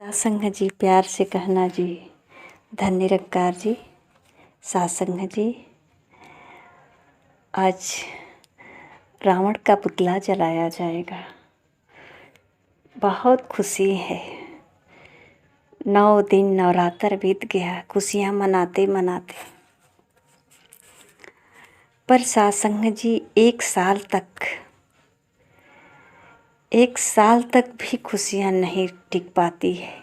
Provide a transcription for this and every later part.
सासंग जी, प्यार से कहना जी, धन निरंकार जी, सासंग जी। आज रावण का पुतला जलाया जाएगा। बहुत खुशी है। 9 दिन नवरात्र बीत गया खुशियाँ मनाते मनाते, पर सासंग जी एक साल तक भी खुशियाँ नहीं टिक पाती है।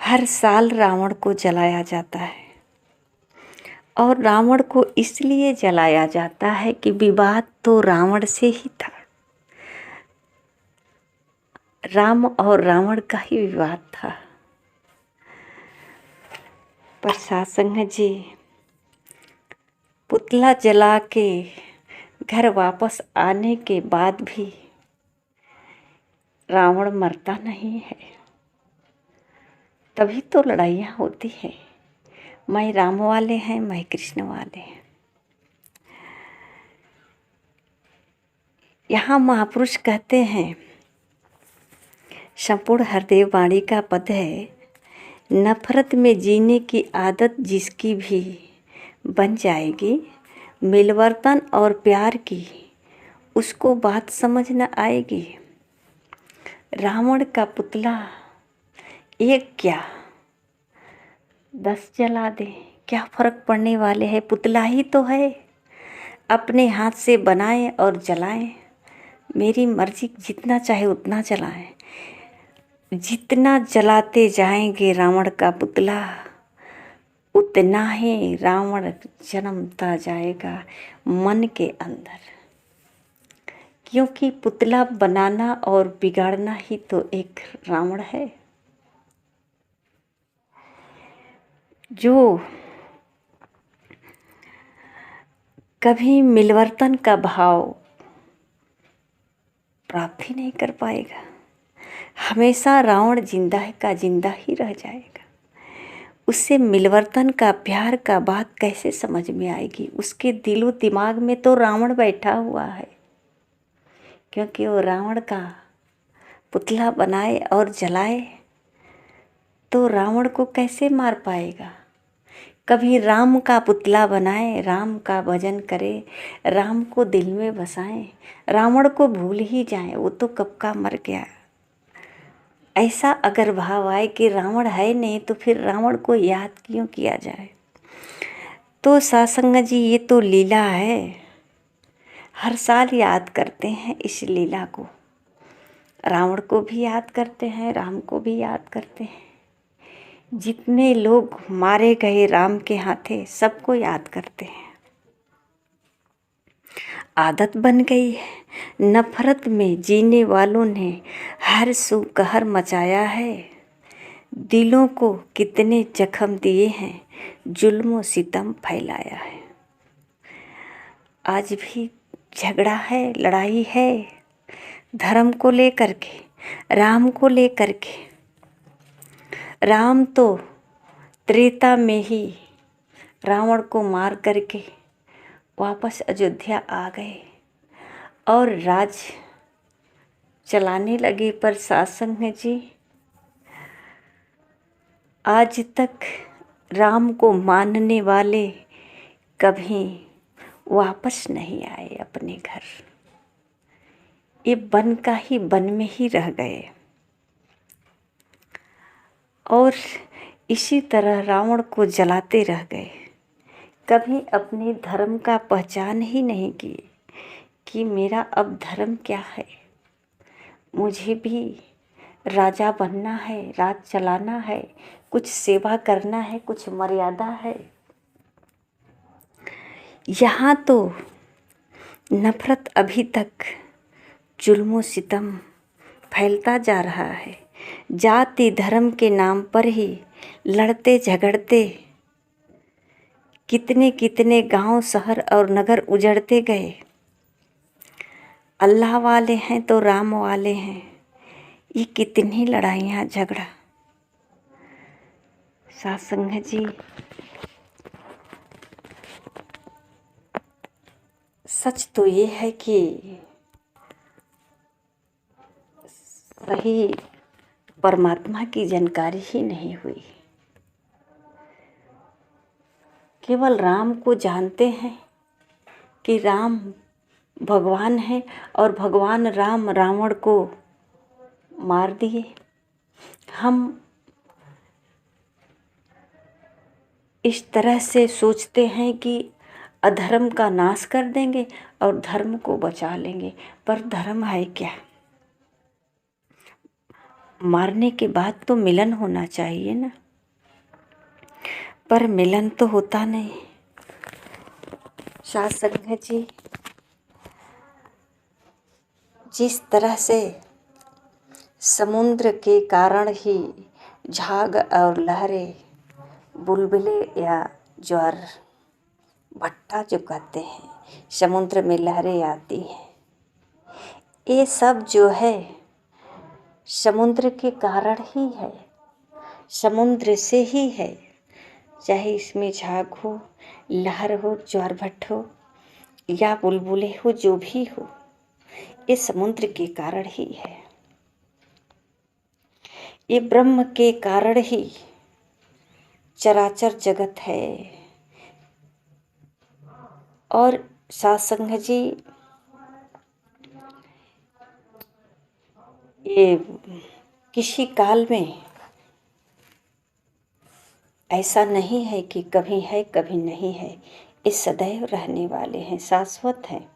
हर साल रावण को जलाया जाता है, और रावण को इसलिए जलाया जाता है कि विवाद तो रावण से ही था। राम और रावण का ही विवाद था। पर सासंग जी, पुतला जला के घर वापस आने के बाद भी रावण मरता नहीं है। तभी तो लड़ाइयाँ होती हैं। मैं राम वाले हैं, मैं कृष्ण वाले हैं। यहाँ महापुरुष कहते हैं, संपूर्ण हरदेव वाणी का पद है, नफरत में जीने की आदत जिसकी भी बन जाएगी, मिलवर्तन और प्यार की उसको बात समझ न आएगी। रावण का पुतला एक क्या 10 जला दे, क्या फर्क पड़ने वाले है। पुतला ही तो है, अपने हाथ से बनाएं और जलाएं। मेरी मर्जी, जितना चाहे उतना जलाएं। जितना जलाते जाएंगे रावण का पुतला, उतना ही रावण जन्मता जाएगा मन के अंदर। क्योंकि पुतला बनाना और बिगाड़ना ही तो एक रावण है। जो कभी मिलवर्तन का भाव प्राप्त ही नहीं कर पाएगा, हमेशा रावण जिंदा है का जिंदा ही रह जाएगा। उससे मिलवर्तन का, प्यार का बात कैसे समझ में आएगी। उसके दिलो दिमाग में तो रावण बैठा हुआ है, क्योंकि वो रावण का पुतला बनाए और जलाए तो रावण को कैसे मार पाएगा। कभी राम का पुतला बनाए, राम का भजन करे, राम को दिल में बसाएं, रावण को भूल ही जाएं, वो तो कब का मर गया। ऐसा अगर भाव आए कि रावण है नहीं तो फिर रावण को याद क्यों किया जाए। तो सासंग जी, ये तो लीला है। हर साल याद करते हैं इस लीला को। रावण को भी याद करते हैं, राम को भी याद करते हैं। जितने लोग मारे गए राम के हाथे, सबको याद करते हैं। आदत बन गई है। नफरत में जीने वालों ने हर सू कहर मचाया है। दिलों को कितने जख्म दिए हैं, जुल्म सितम फैलाया है। आज भी झगड़ा है, लड़ाई है, धर्म को लेकर के, राम को लेकर के। राम तो त्रेता में ही रावण को मार करके वापस अयोध्या आ गए और राज चलाने लगे। पर सासंग जी, आज तक राम को मानने वाले कभी वापस नहीं आए अपने घर। ये बन का ही बन में ही रह गए। और इसी तरह रावण को जलाते रह गए। कभी अपने धर्म का पहचान ही नहीं की कि मेरा अब धर्म क्या है। मुझे भी राजा बनना है, राज चलाना है, कुछ सेवा करना है, कुछ मर्यादा है। यहाँ तो नफरत अभी तक, जुल्म सितम फैलता जा रहा है। जाति धर्म के नाम पर ही लड़ते झगड़ते कितने कितने गांव, शहर और नगर उजड़ते गए। अल्लाह वाले हैं तो राम वाले हैं, ये कितनी लड़ाइयाँ झगड़ा। सासंग जी, सच तो ये है कि सही परमात्मा की जानकारी ही नहीं हुई। केवल राम को जानते हैं कि राम भगवान है और भगवान राम रावण को मार दिए। हम इस तरह से सोचते हैं कि अधर्म का नाश कर देंगे और धर्म को बचा लेंगे, पर धर्म है क्या? मारने के बाद तो मिलन होना चाहिए ना, पर मिलन तो होता नहीं। साध संगत जी, जिस तरह से समुद्र के कारण ही झाग और लहरें, बुलबुले या ज्वार भट्टा जो कहते हैं, समुद्र में लहरें आती हैं, ये सब जो है समुद्र के कारण ही है, समुद्र से ही है। चाहे इसमें झाग हो, लहर हो, ज्वार भट्ट हो या बुलबुले हो, जो भी हो, ये समुद्र के कारण ही है। ये ब्रह्म के कारण ही चराचर जगत है। और सत्संग जी, ये किसी काल में ऐसा नहीं है कि कभी है कभी नहीं है, ये सदैव रहने वाले हैं, शाश्वत हैं।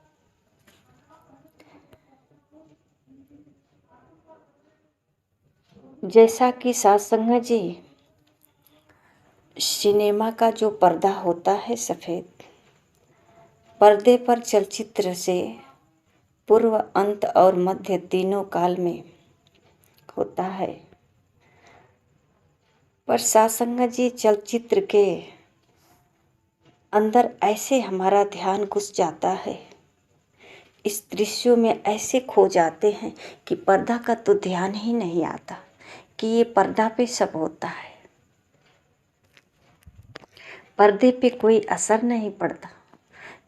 जैसा कि सत्संग जी, सिनेमा का जो पर्दा होता है सफ़ेद, पर्दे पर चलचित्र से पूर्व, अंत और मध्य तीनों काल में होता है, पर सत्संग जी चलचित्र के अंदर ऐसे हमारा ध्यान घुस जाता है, इस दृश्यों में ऐसे खो जाते हैं कि पर्दा का तो ध्यान ही नहीं आता कि ये पर्दा पे सब होता है। पर्दे पे कोई असर नहीं पड़ता,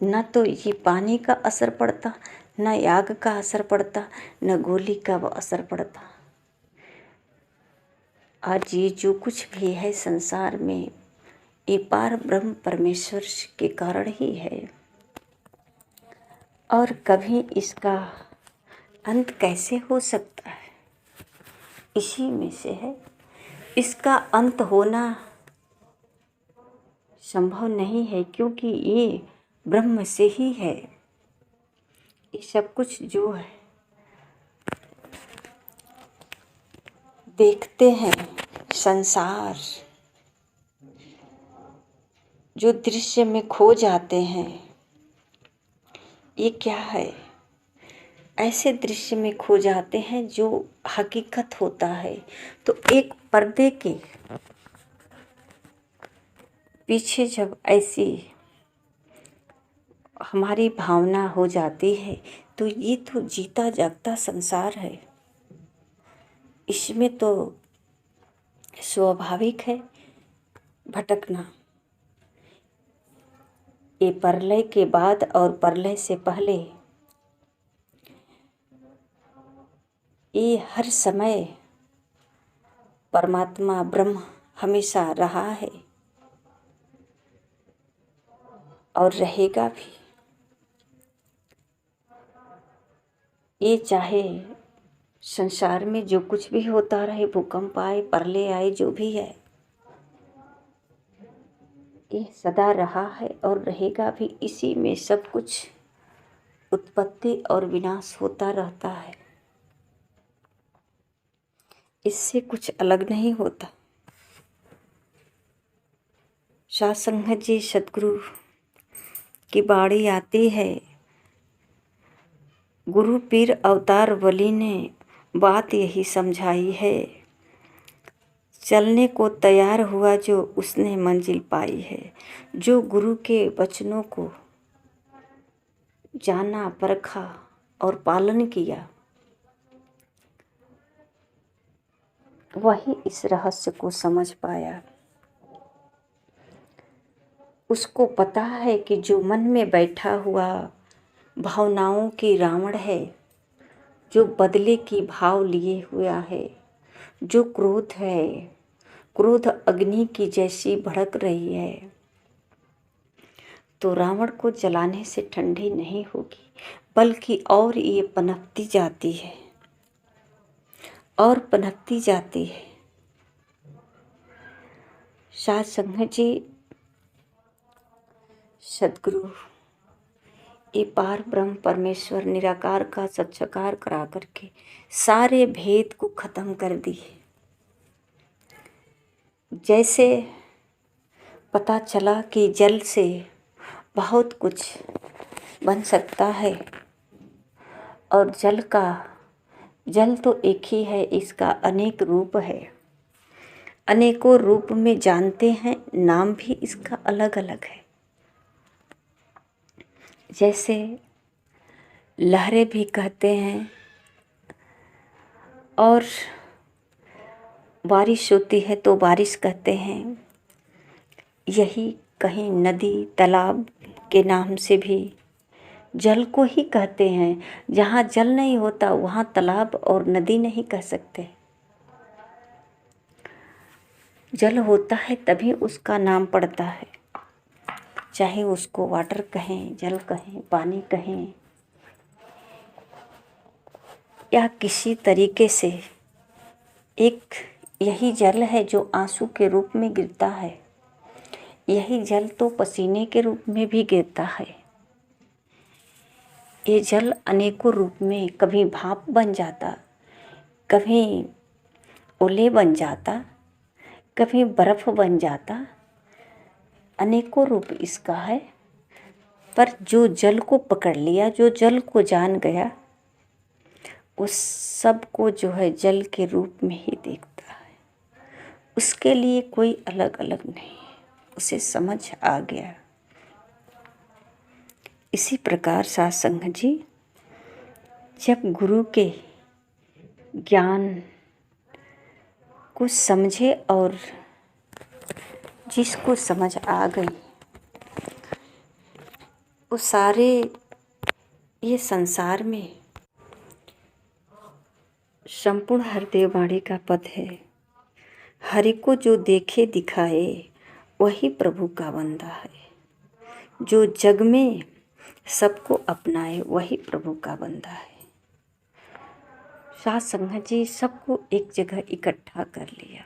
न तो ये पानी का असर पड़ता, न आग का असर पड़ता, न गोली का वो असर पड़ता। आज ये जो कुछ भी है संसार में, ये पार ब्रह्म परमेश्वर के कारण ही है। और कभी इसका अंत कैसे हो सकता है? इसी में से है। इसका अंत होना संभव नहीं है, क्योंकि ये ब्रह्म से ही है। ये सब कुछ जो है देखते हैं, संसार जो दृश्य में खो जाते हैं, ये क्या है? ऐसे दृश्य में खो जाते हैं जो हकीकत होता है। तो एक पर्दे के पीछे जब ऐसी हमारी भावना हो जाती है, तो ये तो जीता जागता संसार है, इसमें तो स्वाभाविक है भटकना। ये प्रलय के बाद और प्रलय से पहले ये हर समय परमात्मा ब्रह्म हमेशा रहा है और रहेगा भी। ये चाहे संसार में जो कुछ भी होता रहे, भूकंप आए, प्रलय आए, जो भी है, ये सदा रहा है और रहेगा भी। इसी में सब कुछ उत्पत्ति और विनाश होता रहता है, इससे कुछ अलग नहीं होता। सत्संग जी, सतगुरु की बाणी आती है, गुरु पीर अवतार वली ने बात यही समझाई है, चलने को तैयार हुआ जो उसने मंजिल पाई है। जो गुरु के वचनों को जाना, परखा और पालन किया, वही इस रहस्य को समझ पाया। उसको पता है कि जो मन में बैठा हुआ भावनाओं की रावण है, जो बदले की भाव लिए हुआ है, जो क्रोध है, क्रोध अग्नि की जैसी भड़क रही है, तो रावण को जलाने से ठंडी नहीं होगी, बल्कि और ये पनपती जाती है और पनपती जाती है। साध संगत जी, सदगुरु ये पार ब्रह्म परमेश्वर निराकार का साक्षात्कार करा करके सारे भेद को खत्म कर दिए। जैसे पता चला कि जल से बहुत कुछ बन सकता है, और जल तो एक ही है, इसका अनेक रूप है, अनेकों रूप में जानते हैं, नाम भी इसका अलग अलग है। जैसे लहरें भी कहते हैं, और बारिश होती है तो बारिश कहते हैं। यही कहीं नदी तालाब के नाम से भी जल को ही कहते हैं। जहाँ जल नहीं होता वहाँ तालाब और नदी नहीं कह सकते। जल होता है तभी उसका नाम पड़ता है, चाहे उसको वाटर कहें, जल कहें, पानी कहें, या किसी तरीके से। एक यही जल है जो आंसू के रूप में गिरता है, यही जल तो पसीने के रूप में भी गिरता है। ये जल अनेकों रूप में, कभी भाप बन जाता, कभी ओले बन जाता, कभी बर्फ बन जाता, अनेकों रूप इसका है। पर जो जल को पकड़ लिया, जो जल को जान गया, उस सब को जो है जल के रूप में ही देखता है। उसके लिए कोई अलग अलग नहीं है, उसे समझ आ गया। इसी प्रकार साध संगत जी, जब गुरु के ज्ञान को समझे और जिसको समझ आ गई, वो सारे ये संसार में संपूर्ण हरदेव वाणी का पद है। हरि को जो देखे दिखाए वही प्रभु का बंदा है। जो जग में सबको अपनाए वही प्रभु का बंदा है। साध संगत जी, सबको एक जगह इकट्ठा कर लिया।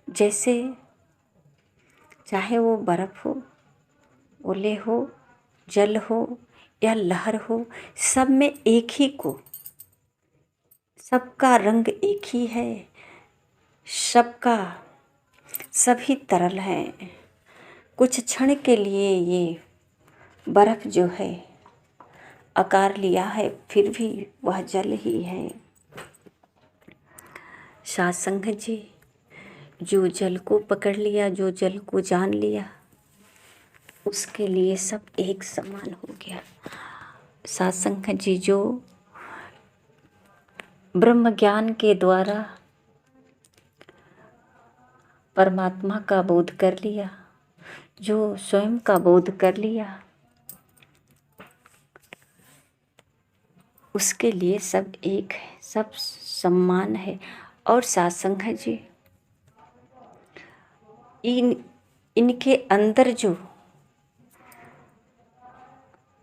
जैसे चाहे वो बर्फ हो, ओले हो, जल हो या लहर हो, सब में एक ही को, सबका रंग एक ही है, सबका सभी तरल है। कुछ क्षण के लिए ये बर्फ जो है आकार लिया है, फिर भी वह जल ही है। साध संगत जी, जो जल को पकड़ लिया, जो जल को जान लिया, उसके लिए सब एक समान हो गया। साध संगत जी, जो ब्रह्म ज्ञान के द्वारा परमात्मा का बोध कर लिया, जो स्वयं का बोध कर लिया, उसके लिए सब एक है, सब सम्मान है। और साध संगत जी, इनके अंदर जो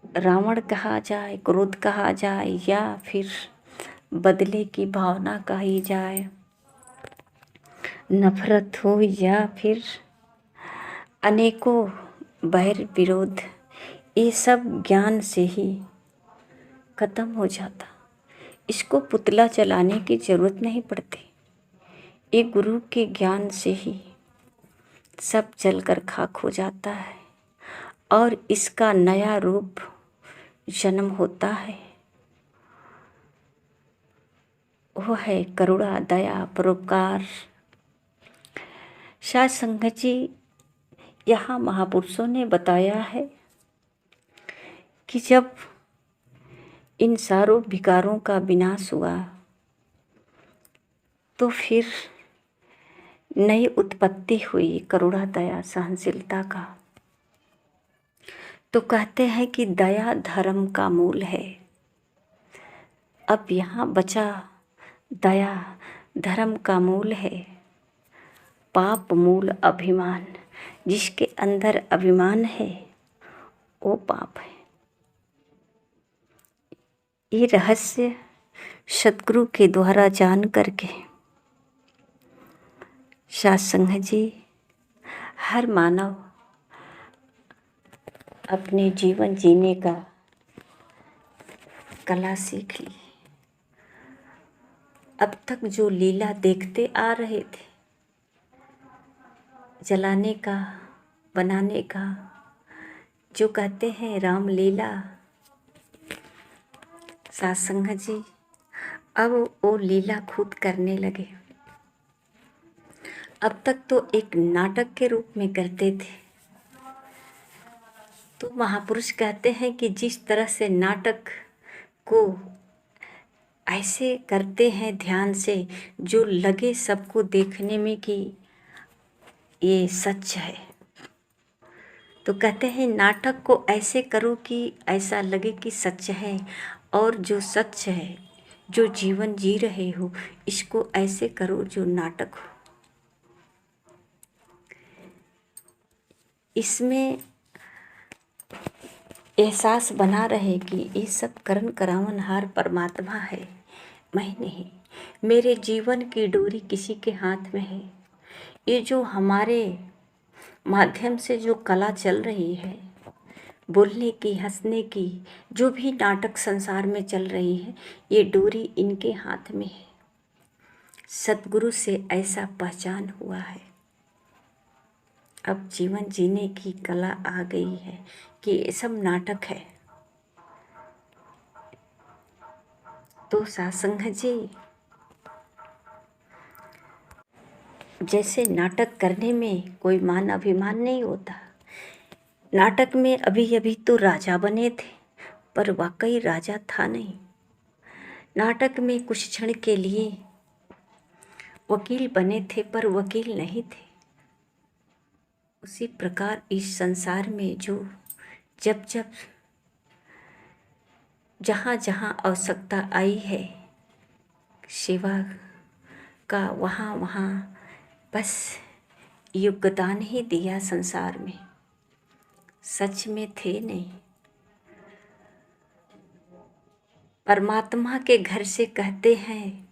रावण कहा जाए, क्रोध कहा जाए, या फिर बदले की भावना कही जाए, नफरत हो, या फिर अनेकों बैर विरोध, ये सब ज्ञान से ही खत्म हो जाता। इसको पुतला चलाने की जरूरत नहीं पड़ती। एक गुरु के ज्ञान से ही सब जलकर खाक हो जाता है और इसका नया रूप जन्म होता है। वो है करुणा, दया, परोपकार। साध संगत जी, यहाँ महापुरुषों ने बताया है कि जब इन सारों विकारों का विनाश हुआ तो फिर नई उत्पत्ति हुई करुणा, दया, सहनशीलता का। तो कहते हैं कि दया धर्म का मूल है। अब यहाँ बचा दया। धर्म का मूल है पाप मूल अभिमान। जिसके अंदर अभिमान है वो पाप है। ये रहस्य सतगुरु के द्वारा जान करके सत्संग जी हर मानव अपने जीवन जीने का कला सीख ली। अब तक जो लीला देखते आ रहे थे, जलाने का, बनाने का, जो कहते हैं रामलीला, सत्संग जी अब वो लीला खुद करने लगे। अब तक तो एक नाटक के रूप में करते थे। तो महापुरुष कहते हैं कि जिस तरह से नाटक को ऐसे करते हैं ध्यान से, जो लगे सबको देखने में कि ये सच है, तो कहते हैं नाटक को ऐसे करो कि ऐसा लगे कि सच है, और जो सच है, जो जीवन जी रहे हो, इसको ऐसे करो जो नाटक हो। इसमें एहसास बना रहे कि ये सब करण करावनहार परमात्मा है, मैं नहीं। मेरे जीवन की डोरी किसी के हाथ में है। ये जो हमारे माध्यम से जो कला चल रही है, बोलने की, हंसने की, जो भी नाटक संसार में चल रही है, ये डोरी इनके हाथ में है। सतगुरु से ऐसा पहचान हुआ है। अब जीवन जीने की कला आ गई है कि ये सब नाटक है। तो सत्संग जी जैसे नाटक करने में कोई मान अभिमान नहीं होता। नाटक में अभी अभी तो राजा बने थे, पर वाकई राजा था नहीं। नाटक में कुछ क्षण के लिए वकील बने थे, पर वकील नहीं थे। उसी प्रकार इस संसार में जो जब जब जहाँ जहाँ आवश्यकता आई है सेवा का, वहाँ वहाँ बस योगदान ही दिया संसार में, सच में थे नहीं। परमात्मा के घर से कहते हैं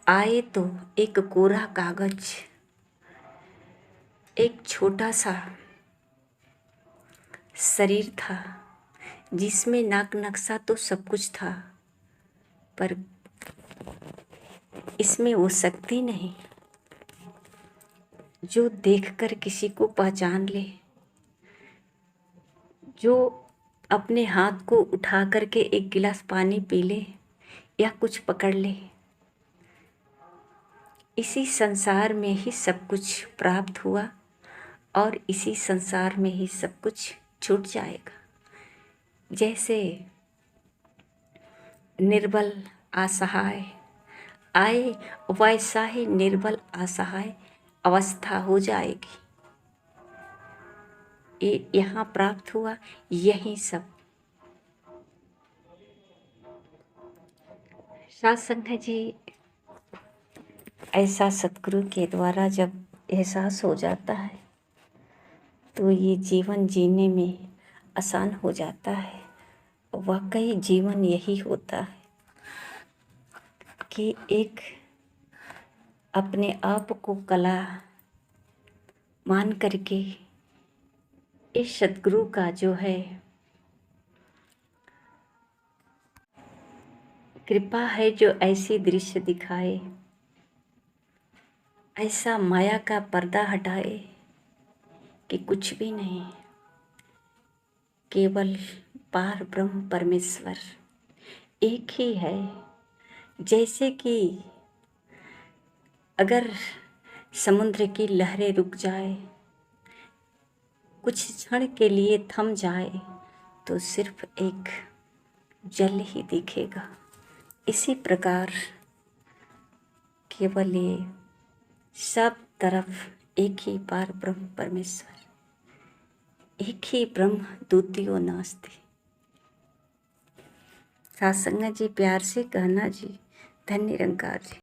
आए तो एक कोरा कागज, एक छोटा सा शरीर था जिसमें नाक नक्शा तो सब कुछ था, पर इसमें वो शक्ति नहीं जो देखकर किसी को पहचान ले, जो अपने हाथ को उठा करके एक गिलास पानी पी ले या कुछ पकड़ ले। इसी संसार में ही सब कुछ प्राप्त हुआ और इसी संसार में ही सब कुछ छूट जाएगा। जैसे निर्बल असहाय आए, वैसा ही निर्बल असहाय अवस्था हो जाएगी। ये यहाँ प्राप्त हुआ, यही सब। सत्संग जी ऐसा सतगुरु के द्वारा जब एहसास हो जाता है तो ये जीवन जीने में आसान हो जाता है। वाकई जीवन यही होता है कि एक अपने आप को कला मान करके इस सतगुरु का जो है कृपा है, जो ऐसी दृश्य दिखाए, ऐसा माया का पर्दा हटाए कि कुछ भी नहीं, केवल पार ब्रह्म परमेश्वर एक ही है। जैसे कि अगर समुद्र की लहरें रुक जाए, कुछ क्षण के लिए थम जाए, तो सिर्फ एक जल ही दिखेगा। इसी प्रकार केवल ये सब तरफ एक ही पार ब्रह्म परमेश्वर, एक ही ब्रह्म, द्वितीयो नास्ति। सत्संग जी प्यार से कहना जी, धन्य निरंकार जी।